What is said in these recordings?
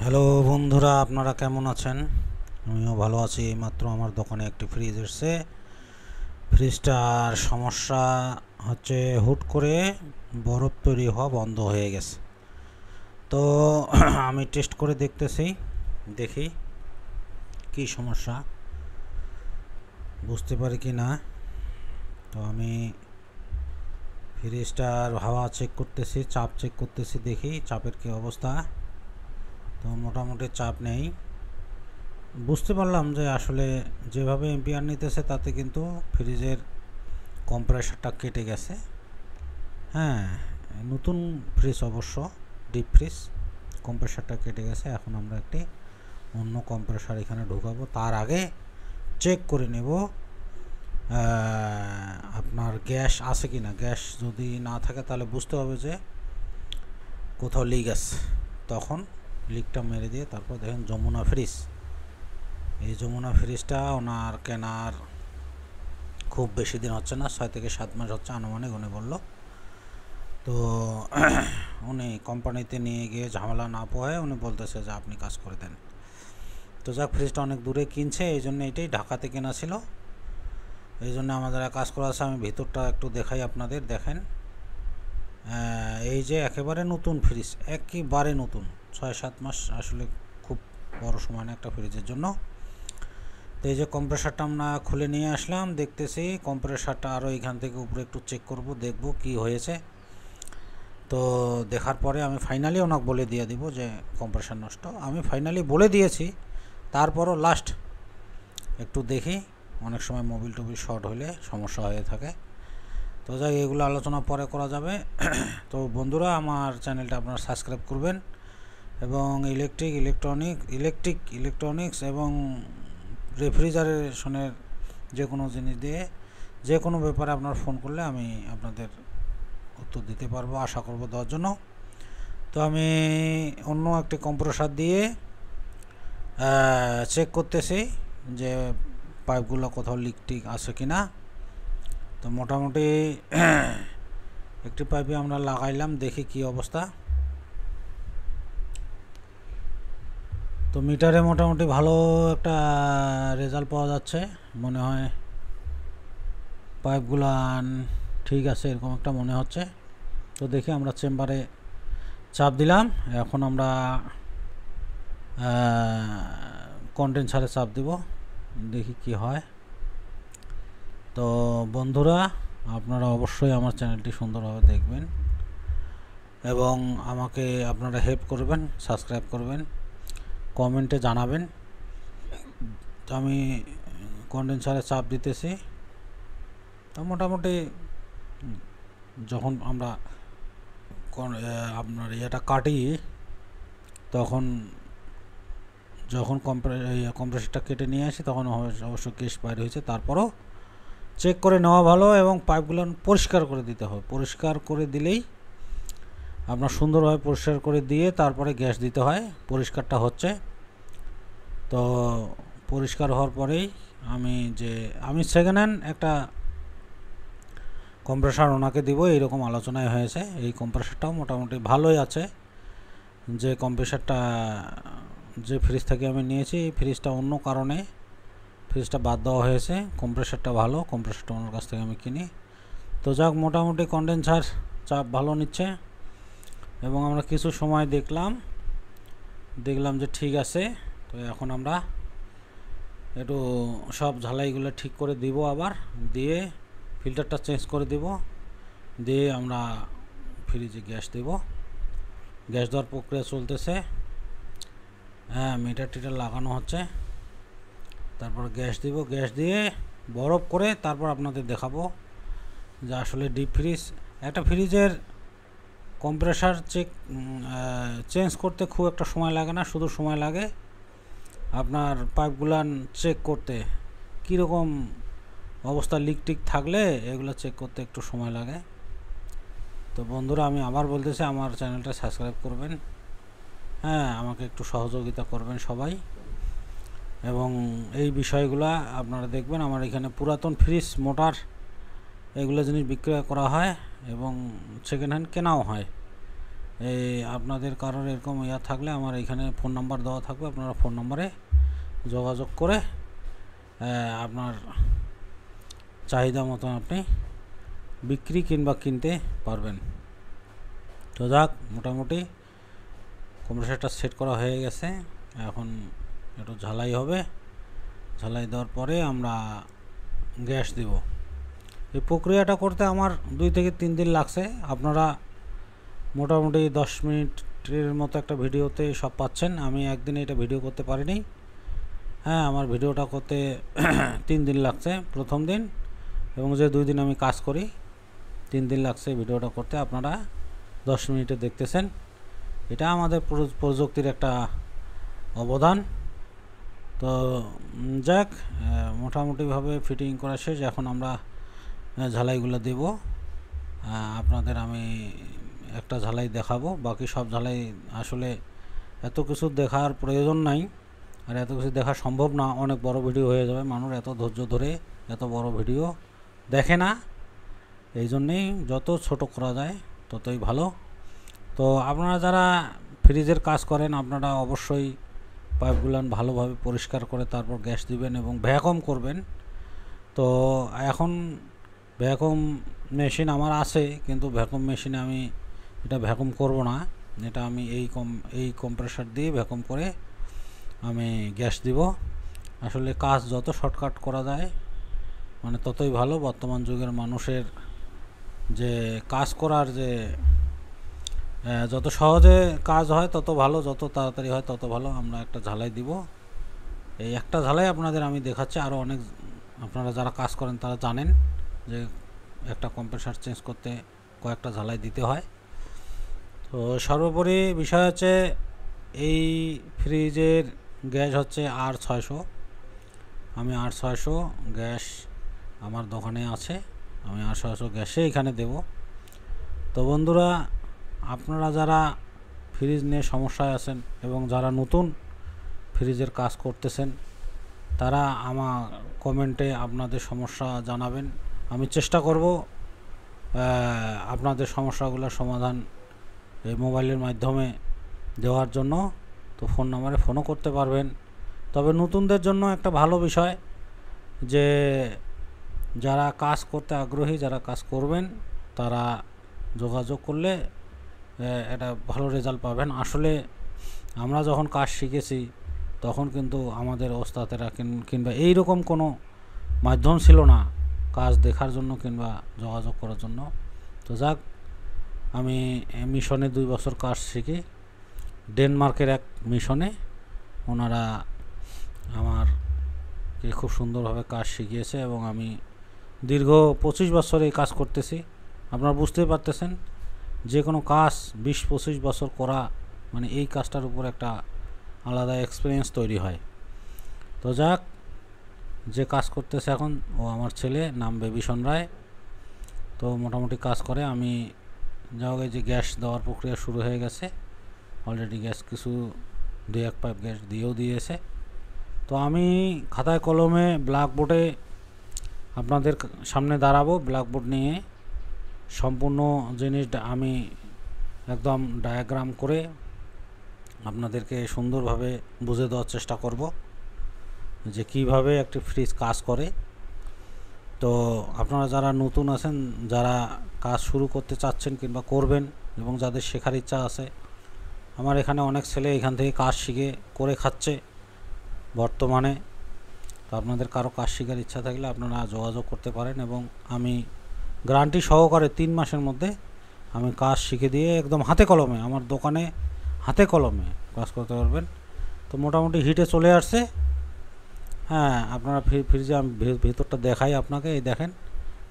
Hello বন্ধুরা, আপনারা কেমন আছেন? আমিও ভালো আছি। এইমাত্র আমার দোকানে একটি ফ্রিজ এসেছে। ফ্রিজটার সমস্যা হচ্ছে হুট করে বরফ তৈরি হওয়া বন্ধ হয়ে গেছে। তো আমি টেস্ট করে দেখি কি সমস্যা, বুঝতে পারি কি না। তো আমি ফ্রিজটার হাওয়া চেক করতেছি, চাপ চেক করতেছি, দেখি চাপের কি অবস্থা। তো মোটামুটি চাপ নেই। বুঝতে পারলাম যে আসলে যেভাবে এম্পিয়ার নিতেছে তাতে কিন্তু ফ্রিজের কম্প্রেসারটা কেটে গেছে। হ্যাঁ, নতুন ফ্রিজ অবশ্য, ডিপ ফ্রিজ, কম্প্রেসারটা কেটে গেছে। এখন আমরা একটি অন্য কম্প্রেসার এখানে ঢোকাবো। তার আগে চেক করে নেব আপনার গ্যাস আছে কি না। গ্যাস যদি না থাকে তাহলে বুঝতে হবে যে কোথাও লিক আছে। তখন লিকটা মেরে দিয়ে তারপর দেখেন যমুনা ফ্রিজ। এই যমুনা ফ্রিজটা ওনার কেনার খুব বেশি দিন হচ্ছে না, 6 থেকে 7 মাস হচ্ছে আনুমানিক উনি বলল। তো উনি কোম্পানিতে নিয়ে গিয়ে ঝামেলা না পোহায় উনি বলতেছে যে আপনি কাজ করে দেন। তো যাক, ফ্রিজটা অনেক দূরে কিনছে, এই জন্য এটাই ঢাকাতে কেনা ছিল, এই জন্য আমাদের কাজ করা আছে। আমি ভিতরটা একটু দেখাই আপনাদের, দেখেন। এই যে একেবারে নতুন ফ্রিজ, একেবারে নতুন, 6-7 মাস আসলে খুব বড় সময় না একটা ফ্রিজের জন্য। তো এই যে কম্প্রেসারটা আমরা খুলে নিয়ে আসলাম, দেখতেছি কম্প্রেসারটা আরও এখান থেকে উপরে একটু চেক করব, দেখব কি হয়েছে। তো দেখার পরে আমি ফাইনালি ওনাকে বলে দিয়ে দিব যে কম্প্রেসার নষ্ট। আমি ফাইনালি বলে দিয়েছি, তারপরও লাস্ট একটু দেখি, অনেক সময় মোবিল টোবিল শর্ট হলে সমস্যা হয়ে থাকে। তো যাই, এগুলো আলোচনা পরে করা যাবে। তো বন্ধুরা, আমার চ্যানেলটা আপনারা সাবস্ক্রাইব করবেন এবং ইলেকট্রনিক্স এবং রেফ্রিজারেশনের যে কোনো জিনিস দিয়ে যে কোনো ব্যাপারে আপনার ফোন করলে আমি আপনাদের উত্তর দিতে পারবো, আশা করব দেওয়ার জন্য। তো আমি অন্য একটি কম্প্রেসার দিয়ে চেক করতেছি যে পাইপগুলো কোথাও লিক টিক আছে কি না। তো মোটামুটি একটি পাইপে আমরা লাগাইলাম, দেখি কি অবস্থা। তো মিটারে মোটামুটি ভালো একটা রেজাল্ট পাওয়া যাচ্ছে, মনে হয় পাইপগুলো ঠিক আছে, এরকম একটা মনে হচ্ছে। তো দেখি, আমরা চেম্বারে চাপ দিলাম, এখন আমরা কন্ডেন্সারে চাপ দিব, দেখি কি হয়। তো বন্ধুরা, আপনারা অবশ্যই আমার চ্যানেলটি সুন্দরভাবে দেখবেন এবং আমাকে আপনারা হেল্প করবেন, সাবস্ক্রাইব করবেন, কমেন্টে জানাবেন। তো আমি কন্ডেন্সারে চাপ দিতেছি। তো মোটামুটি যখন আমরা আপনার ইয়েটা কাটি, তখন যখন কম্প্রেসারটা কেটে নিয়ে আসি তখন অবশ্য গ্যাস বাইর হয়েছে। তারপরও চেক করে নেওয়া ভালো এবং পাইপগুলো পরিষ্কার করে দিতে হবে। পরিষ্কার করে দিলেই আপনার সুন্দরভাবে পরিষ্কার করে দিয়ে তারপরে গ্যাস দিতে হয়। পরিষ্কারটা হচ্ছে, তো পরিষ্কার হওয়ার পরেই আমি সেকেন্ড হ্যান্ড একটা কম্প্রেসার ওনাকে দিব, এইরকম আলোচনায় হয়েছে। এই কম্প্রেসারটাও মোটামুটি ভালোই আছে। যে কম্প্রেসারটা যে ফ্রিজ থেকে আমি নিয়েছি, এই ফ্রিজটা অন্য কারণে ফ্রিজটা বাদ দেওয়া হয়েছে। কম্প্রেসারটা ভালো, কম্প্রেসারটা ওনার কাছ থেকে আমি কিনি। তো যাক, মোটামুটি কন্ডেন্সার চাপ ভালো নিচ্ছে এবং আমরা কিছু সময় দেখলাম যে ঠিক আছে। তো এখন আমরা একটু সব ঝালাইগুলো ঠিক করে দিব, আবার দিয়ে ফিল্টারটা চেঞ্জ করে দিব, দিয়ে আমরা ফ্রিজে গ্যাস দেব। গ্যাস দেওয়ার প্রক্রিয়া চলতেছে। হ্যাঁ, মিটার টিটার লাগানো হচ্ছে। তারপর গ্যাস দিব, গ্যাস দিয়ে বরফ করে তারপর আপনাদের দেখাবো যে আসলে ডিপ ফ্রিজ, একটা ফ্রিজের কম্প্রেসার চেঞ্জ করতে খুব একটা সময় লাগে না, শুধু সময় লাগে আপনার পাইপগুলান চেক করতে, কীরকম অবস্থা লিক টিক থাকলে এগুলো চেক করতে একটু সময় লাগে। তো বন্ধুরা, আমি আবার বলতেছি, আমার চ্যানেলটা সাবস্ক্রাইব করবেন, হ্যাঁ, আমাকে একটু সহযোগিতা করবেন সবাই। এবং এই বিষয়গুলো আপনারা দেখবেন। আমার এখানে পুরাতন ফ্রিজ, মোটর, এগুলো জিনিস বিক্রয় করা হয় এবং সেকেন্ড হ্যান্ড কেনাও হয়। এই আপনাদের কারোর এরকম ইয়া থাকলে আমার এখানে ফোন নাম্বার দেওয়া থাকবে, আপনারা ফোন নাম্বারে যোগাযোগ করে আপনার চাহিদা মতো আপনি বিক্রি কিংবা কিনতে পারবেন। তো যাক, মোটামুটি কম্প্রেসারটা সেট করা হয়ে গেছে, এখন একটু ঝালাই হবে। ঝালাই দেওয়ার পরে আমরা গ্যাস দিব। এই প্রক্রিয়াটা করতে আমার 2 থেকে 3 দিন লাগছে। আপনারা মোটামুটি 10 মিনিটের মতো একটা ভিডিওতে সব পাচ্ছেন। আমি একদিনে এটা ভিডিও করতে পারিনি। হ্যাঁ, আমার ভিডিওটা করতে 3 দিন লাগছে প্রথম দিন, এবং যে 2 দিন আমি কাজ করি 3 দিন লাগছে ভিডিওটা করতে। আপনারা 10 মিনিটে দেখতেছেন। এটা আমাদের প্রযুক্তির একটা অবদান। তো যাক, মোটামুটিভাবে ফিটিং করা শেষ। এখন আমরা ঝালাইগুলো দেব। আপনাদের আমি একটা ঝালাই দেখাবো, বাকি সব ঝালাই আসলে এত কিছু দেখার প্রয়োজন নাই, আর এত কিছু দেখা সম্ভব না, অনেক বড় ভিডিও হয়ে যাবে। মানুষ এত ধৈর্য ধরে এত বড় ভিডিও দেখে না, এই জন্যেই যত ছোট করা যায় ততই ভালো। তো আপনারা যারা ফ্রিজের কাজ করেন, আপনারা অবশ্যই পাইপগুলো ভালোভাবে পরিষ্কার করে তারপর গ্যাস দিবেন এবং ভ্যাকুম করবেন। তো এখন ভ্যাকুম মেশিন আমার আছে, কিন্তু ভ্যাকুম মেশিনে আমি এটা ভ্যাকুম করব না। এটা আমি এই কম্প্রেসার দিয়ে ভ্যাকুম করে আমি গ্যাস দিব। আসলে কাজ যত শর্টকাট করা যায় মানে ততই ভালো। বর্তমান যুগের মানুষের যে কাজ করার যে যত সহজে কাজ হয় তত ভালো, যত তাড়াতাড়ি হয় তত ভালো। আমরা একটা ঝালাই দিব। এই একটা ঝালাই আপনাদের আমি দেখাচ্ছি। আরও অনেক আপনারা যারা কাজ করেন তারা জানেন যে একটা কম্প্রেসার চেঞ্জ করতে কয়েকটা ঝালাই দিতে হয়। তো সর্বোপরি বিষয় হচ্ছে এই ফ্রিজের গ্যাস হচ্ছে R600। আমি R600 গ্যাস আমার দোকানে আছে, আমি R600 গ্যাসে এখানে দেব। তো বন্ধুরা, আপনারা যারা ফ্রিজ নিয়ে সমস্যায় আছেন এবং যারা নতুন ফ্রিজের কাজ করতেছেন, তারা আমার কমেন্টে আপনাদের সমস্যা জানাবেন। আমি চেষ্টা করব আপনাদের সমস্যাগুলোর সমাধান এই মোবাইলের মাধ্যমে দেওয়ার জন্য। তো ফোন নাম্বারে ফোনও করতে পারবেন। তবে নতুনদের জন্য একটা ভালো বিষয় যে যারা কাজ করতে আগ্রহী, যারা কাজ করবেন, তারা যোগাযোগ করলে এটা ভালো রেজাল্ট পাবেন। আসলে আমরা যখন কাজ শিখেছি তখন কিন্তু আমাদের ওস্তাদেরা কিংবা এইরকম কোনো মাধ্যম ছিল না কাজ দেখার জন্য কিংবা যোগাযোগ করার জন্য। তো যাক, আমি মিশনে 2 বছর কাজ শিখি, ডেনমার্কের এক মিশনে। ওনারা আমারকে খুব সুন্দরভাবে কাজ শিখিয়েছে এবং আমি দীর্ঘ 25 বছর এই কাজ করতেছি। আপনারা বুঝতেই পারতেছেন, যে কোনো কাজ 20-25 বছর করা মানে এই কাজটার উপর একটা আলাদা এক্সপিরিয়েন্স তৈরি হয়। তো যাক, যে কাজ করতেছে এখন ও আমার ছেলে, নাম বেবিশন রায়। তো মোটামুটি কাজ করে। আমি যাও যে গ্যাস দেওয়ার প্রক্রিয়া শুরু হয়ে গেছে অলরেডি। গ্যাস কিছু 2-1 পাইপ গ্যাস দিয়েছে। তো আমি খাতায় কলমে ব্ল্যাকবোর্ডে আপনাদের সামনে দাঁড়াবো, ব্ল্যাকবোর্ড নিয়ে সম্পূর্ণ জিনিসটা আমি একদম ডায়াগ্রাম করে আপনাদেরকে সুন্দরভাবে বুঝে দেওয়ার চেষ্টা করব যে কিভাবে একটি ফ্রিজ কাজ করে। তো আপনারা যারা নতুন আছেন, যারা কাজ শুরু করতে চাচ্ছেন কিংবা করবেন এবং যাদের শেখার ইচ্ছা আছে, আমার এখানে অনেক ছেলে এখান থেকে কাজ শিখে করে খাচ্ছে বর্তমানে। তো আপনাদের কারো কাজ শেখার ইচ্ছা থাকলে আপনারা যোগাযোগ করতে পারেন এবং আমি গ্যারান্টি সহকারে 3 মাসের মধ্যে আমি কাজ শিখে দিয়ে একদম হাতে কলমে আমার দোকানে হাতে কলমে কাজ করতে পারবেন। তো মোটামুটি হিটে চলে আসছে। হ্যাঁ, আপনারা ফ্রিজে আমি ভেতরটা দেখাই আপনাকে। এই দেখেন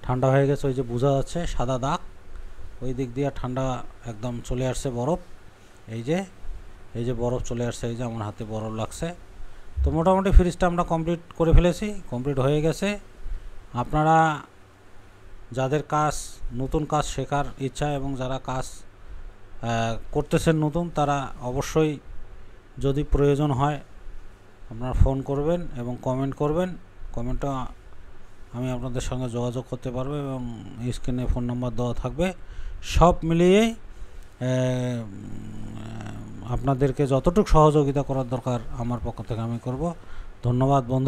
ঠান্ডা হয়ে গেছে, ওই যে বোঝা যাচ্ছে সাদা দাগ, ওই দিক দিয়ে ঠান্ডা একদম চলে আসছে বরফ। এই যে বরফ চলে আসছে, এই যে আমার হাতে বরফ লাগছে। তো মোটামুটি ফ্রিজটা আমরা কমপ্লিট করে ফেলেছি, কমপ্লিট হয়ে গেছে। আপনারা যাদের নতুন কাজ শেখার ইচ্ছা এবং যারা কাজ করতেছেন নতুন, তারা অবশ্যই যদি প্রয়োজন হয় আপনারা ফোন করবেন এবং কমেন্ট করবেন। কমেন্টটা আমি আপনাদের সঙ্গে যোগাযোগ করতে পারবো এবং স্ক্রিনে ফোন নাম্বার দেওয়া থাকবে। সব মিলিয়ে আপনাদেরকে যতটুকু সহযোগিতা করার দরকার আমার পক্ষ থেকে আমি করব। ধন্যবাদ বন্ধুরা।